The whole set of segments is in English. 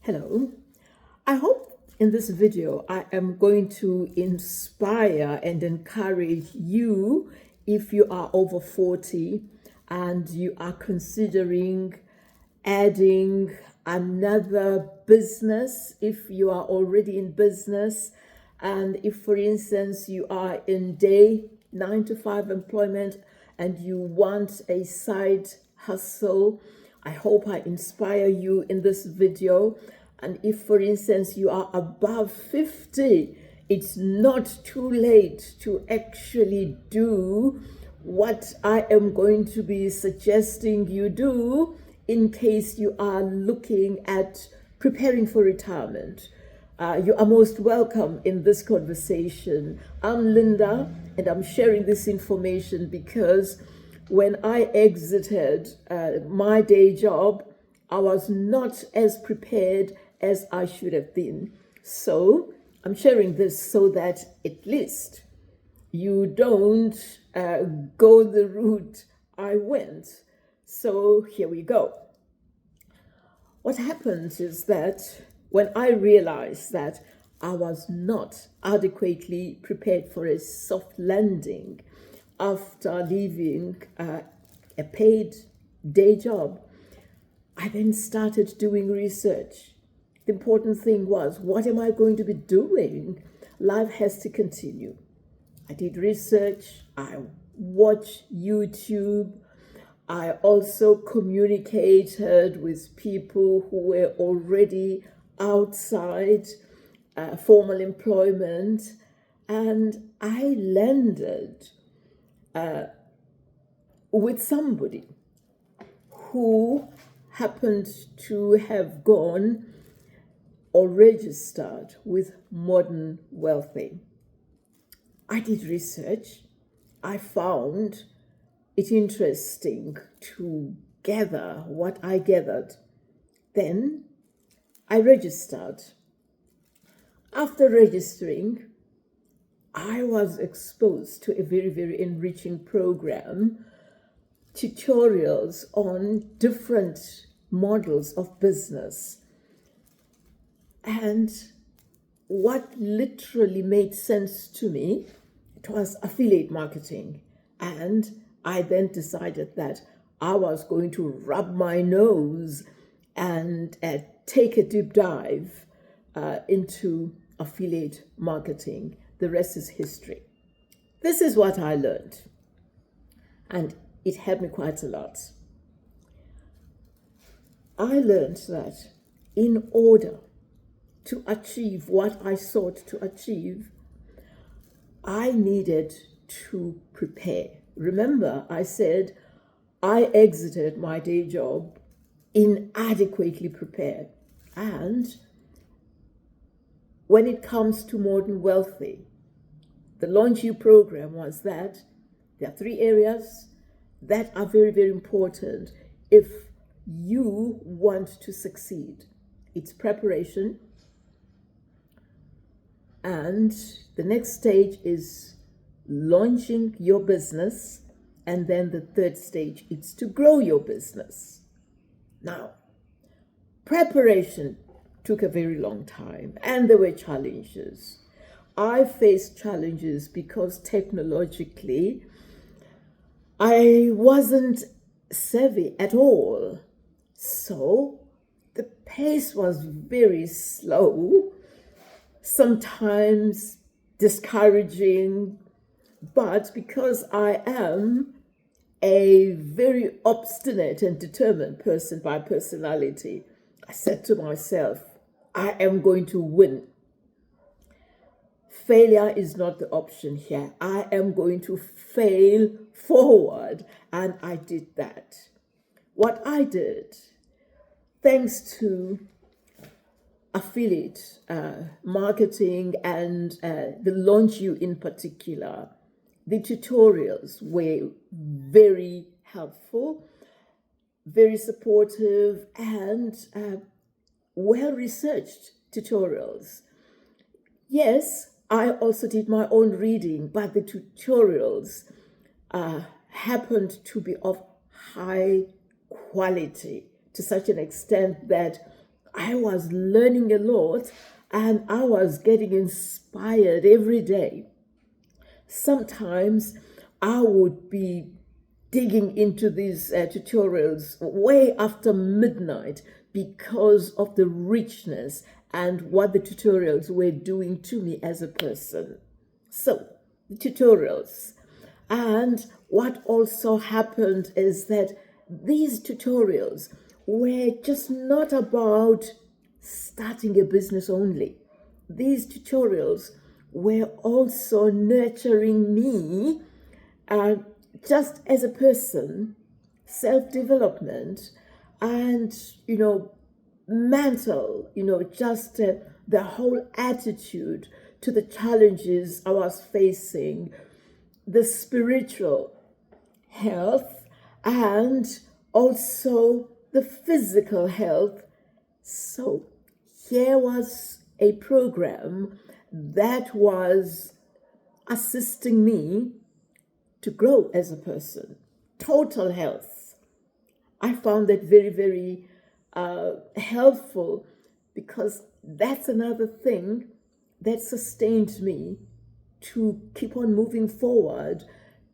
Hello. I hope in this video I am going to inspire and encourage you if you are over 40 and you are considering adding another business, if you are already in business, and if, for instance, you are in day 9 to 5 employment and you want a side hustle. I hope I inspire you in this video. And if, for instance, you are above 50, it's not too late to actually do what I am going to be suggesting you do in case you are looking at preparing for retirement. You are most welcome in this conversation. I'm Linda, and I'm sharing this information because when I exited my day job, I was not as prepared as I should have been. So I'm sharing this so that at least you don't go the route I went. So here we go. What happens is that when I realized that I was not adequately prepared for a soft landing after leaving a paid day job, I then started doing research. The important thing was, what am I going to be doing? Life has to continue. I did research, I watched YouTube, I also communicated with people who were already outside formal employment, and I landed with somebody who happened to have gone or registered with Modern Wealthy. I did research. I found it interesting to gather what I gathered. Then I registered. After registering, I was exposed to a very, very enriching program, tutorials on different models of business. And what literally made sense to me, it was affiliate marketing. And I then decided that I was going to rub my nose and take a deep dive into affiliate marketing. The rest is history. This is what I learned, and it helped me quite a lot. I learned that in order to achieve what I sought to achieve, I needed to prepare. Remember, I said I exited my day job inadequately prepared. And when it comes to Modern Wealthy, the Launch You program was that there are 3 areas that are very, very important if you want to succeed. It's preparation, and the next stage is launching your business, and then the third stage is to grow your business. Now, preparation took a very long time, and there were challenges. I faced challenges because technologically I wasn't savvy at all. So the pace was very slow, sometimes discouraging, but because I am a very obstinate and determined person by personality, I said to myself, I am going to win. Failure is not the option here. I am going to fail forward. And I did that. What I did, thanks to affiliate marketing and the Launch You in particular, the tutorials were very helpful, very supportive, and well-researched tutorials. Yes, I also did my own reading, but the tutorials happened to be of high quality to such an extent that I was learning a lot and I was getting inspired every day. Sometimes I would be digging into these tutorials way after midnight because of the richness and what the tutorials were doing to me as a person. So, the tutorials. And what also happened is that these tutorials were just not about starting a business only. These tutorials were also nurturing me just as a person, self-development, and, mental, just the whole attitude to the challenges I was facing, the spiritual health, and also the physical health. So here was a program that was assisting me to grow as a person. Total health. I found that very, very helpful, because that's another thing that sustained me to keep on moving forward.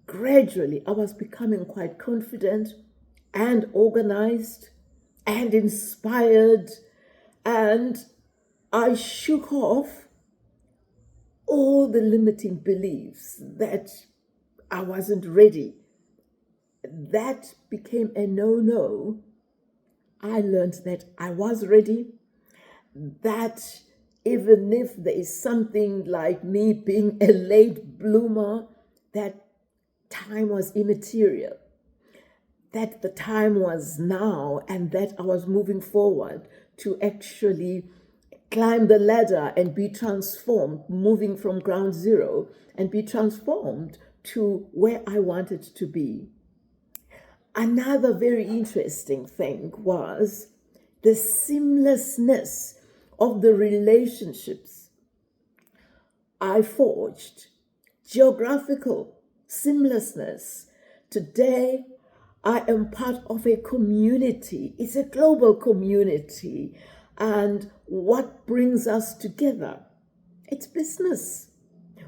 Gradually, I was becoming quite confident and organized and inspired, and I shook off all the limiting beliefs that I wasn't ready. That became a no-no. I learned that I was ready, that even if there is something like me being a late bloomer, that time was immaterial, that the time was now, and that I was moving forward to actually climb the ladder and be transformed, moving from ground zero and be transformed to where I wanted to be. Another very interesting thing was the seamlessness of the relationships I forged, geographical seamlessness. Today, I am part of a community. It's a global community. And what brings us together? It's business.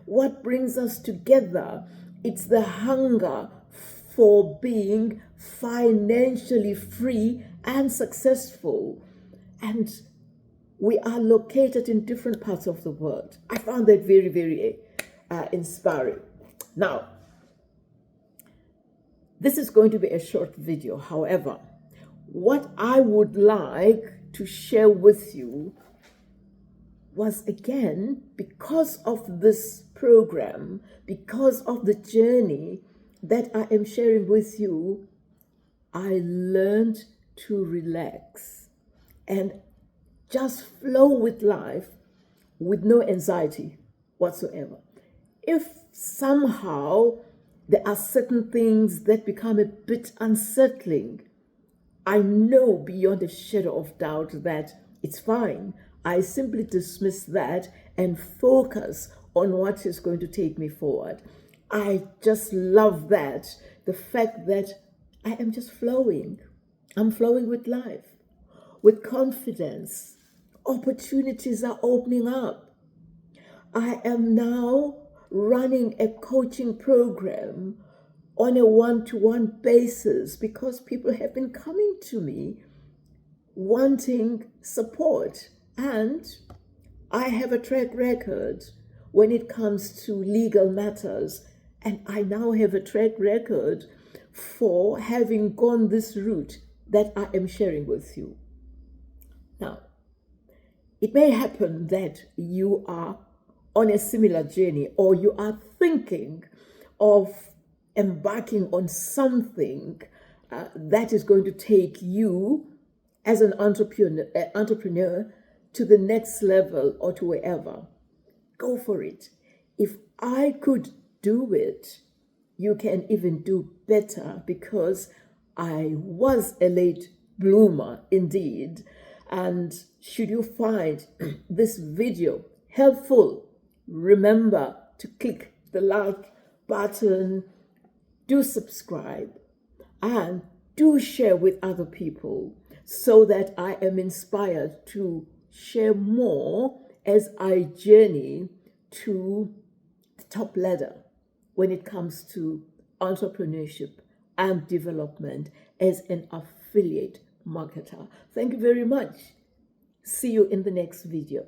What brings us together? It's the hunger for being financially free and successful. And we are located in different parts of the world. I found that very, very inspiring. Now, this is going to be a short video. However, what I would like to share with you was, again, because of this program, because of the journey that I am sharing with you, I learned to relax and just flow with life with no anxiety whatsoever. If somehow there are certain things that become a bit unsettling, I know beyond a shadow of doubt that it's fine. I simply dismiss that and focus on what is going to take me forward. I just love that, the fact that I am just flowing. I'm flowing with life, with confidence. Opportunities are opening up. I am now running a coaching program on a one-to-one basis because people have been coming to me wanting support. And I have a track record when it comes to legal matters. And I now have a track record for having gone this route that I am sharing with you. Now, it may happen that you are on a similar journey, or you are thinking of embarking on something that is going to take you as an entrepreneur to the next level or to wherever. Go for it. If I could do it, you can even do better, because I was a late bloomer indeed. And should you find this video helpful, remember to click the like button, do subscribe, and do share with other people so that I am inspired to share more as I journey to the top ladder when it comes to entrepreneurship and development as an affiliate marketer. Thank you very much. See you in the next video.